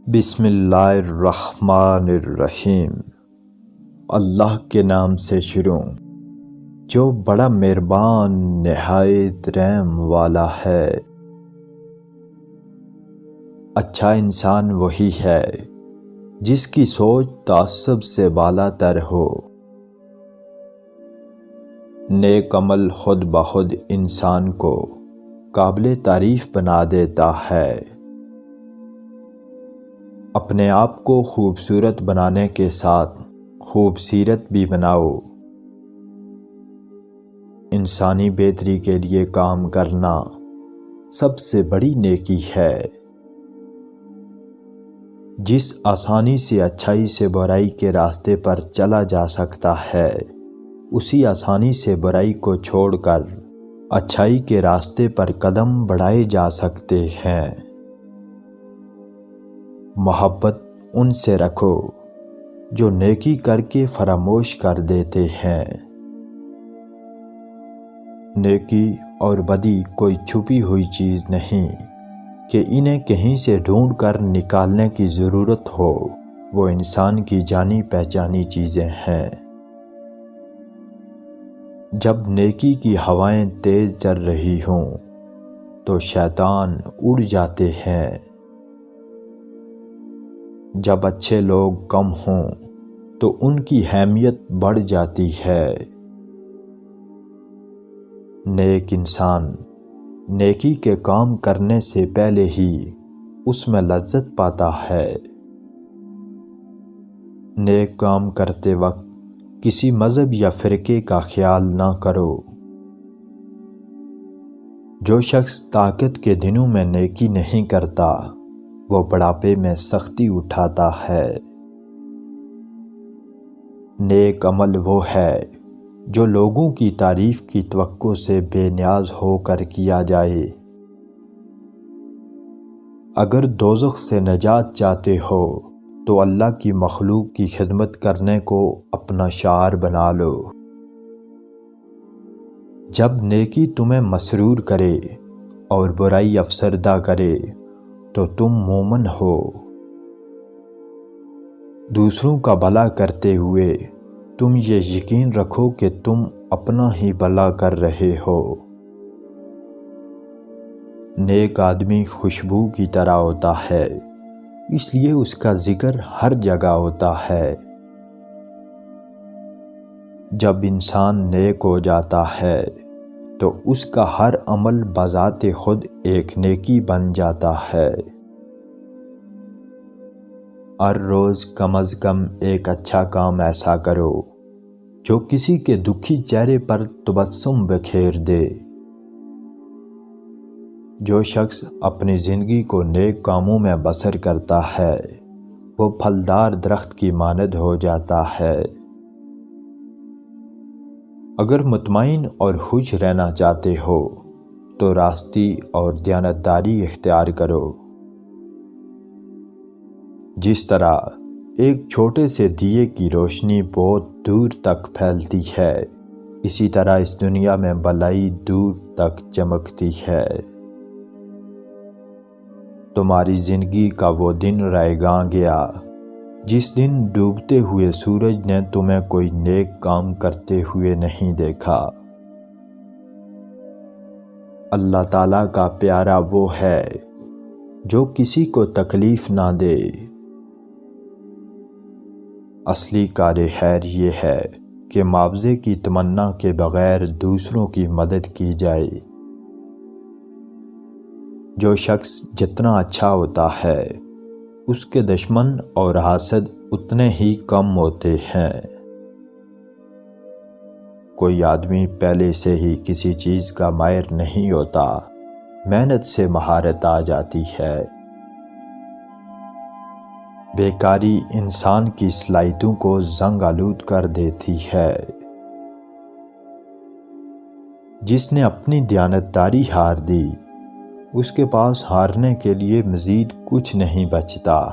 بسم اللہ الرحمن الرحیم۔ اللہ کے نام سے شروع جو بڑا مہربان نہایت رحم والا ہے۔ اچھا انسان وہی ہے جس کی سوچ تعصب سے بالا تر ہو۔ نیک عمل خود بخود انسان کو قابل تعریف بنا دیتا ہے۔ اپنے آپ کو خوبصورت بنانے کے ساتھ خوبصیرت بھی بناؤ۔ انسانی بہتری کے لیے کام کرنا سب سے بڑی نیکی ہے۔ جس آسانی سے اچھائی سے برائی کے راستے پر چلا جا سکتا ہے، اسی آسانی سے برائی کو چھوڑ کر اچھائی کے راستے پر قدم بڑھائے جا سکتے ہیں۔ محبت ان سے رکھو جو نیکی کر کے فراموش کر دیتے ہیں۔ نیکی اور بدی کوئی چھپی ہوئی چیز نہیں کہ انہیں کہیں سے ڈھونڈ کر نکالنے کی ضرورت ہو، وہ انسان کی جانی پہچانی چیزیں ہیں۔ جب نیکی کی ہوائیں تیز چل رہی ہوں تو شیطان اڑ جاتے ہیں۔ جب اچھے لوگ کم ہوں تو ان کی اہمیت بڑھ جاتی ہے۔ نیک انسان نیکی کے کام کرنے سے پہلے ہی اس میں لذت پاتا ہے۔ نیک کام کرتے وقت کسی مذہب یا فرقے کا خیال نہ کرو۔ جو شخص طاقت کے دنوں میں نیکی نہیں کرتا، وہ بڑھاپے میں سختی اٹھاتا ہے۔ نیک عمل وہ ہے جو لوگوں کی تعریف کی توقع سے بے نیاز ہو کر کیا جائے۔ اگر دوزخ سے نجات چاہتے ہو تو اللہ کی مخلوق کی خدمت کرنے کو اپنا شعار بنا لو۔ جب نیکی تمہیں مسرور کرے اور برائی افسردہ کرے تو تم مومن ہو۔ دوسروں کا بھلا کرتے ہوئے تم یہ یقین رکھو کہ تم اپنا ہی بھلا کر رہے ہو۔ نیک آدمی خوشبو کی طرح ہوتا ہے، اس لیے اس کا ذکر ہر جگہ ہوتا ہے۔ جب انسان نیک ہو جاتا ہے تو اس کا ہر عمل بذات خود ایک نیکی بن جاتا ہے۔ ہر روز کم از کم ایک اچھا کام ایسا کرو جو کسی کے دکھی چہرے پر تبسم بکھیر دے۔ جو شخص اپنی زندگی کو نیک کاموں میں بسر کرتا ہے، وہ پھلدار درخت کی مانند ہو جاتا ہے۔ اگر مطمئن اور خوش رہنا چاہتے ہو تو راستی اور دیانتداری اختیار کرو۔ جس طرح ایک چھوٹے سے دیے کی روشنی بہت دور تک پھیلتی ہے، اسی طرح اس دنیا میں بھلائی دور تک چمکتی ہے۔ تمہاری زندگی کا وہ دن رہ گیا جس دن ڈوبتے ہوئے سورج نے تمہیں کوئی نیک کام کرتے ہوئے نہیں دیکھا۔ اللہ تعالیٰ کا پیارا وہ ہے جو کسی کو تکلیف نہ دے۔ اصلی کار خیر یہ ہے کہ معاوضے کی تمنا کے بغیر دوسروں کی مدد کی جائے۔ جو شخص جتنا اچھا ہوتا ہے، اس کے دشمن اور حاسد اتنے ہی کم ہوتے ہیں۔ کوئی آدمی پہلے سے ہی کسی چیز کا ماہر نہیں ہوتا، محنت سے مہارت آ جاتی ہے۔ بیکاری انسان کی صلاحیتوں کو زنگ آلود کر دیتی ہے۔ جس نے اپنی دیانتداری ہار دی، اس کے پاس ہارنے کے لیے مزید کچھ نہیں بچتا۔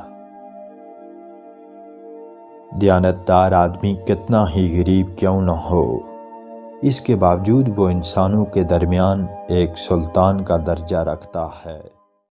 دیانتدار آدمی کتنا ہی غریب کیوں نہ ہو، اس کے باوجود وہ انسانوں کے درمیان ایک سلطان کا درجہ رکھتا ہے۔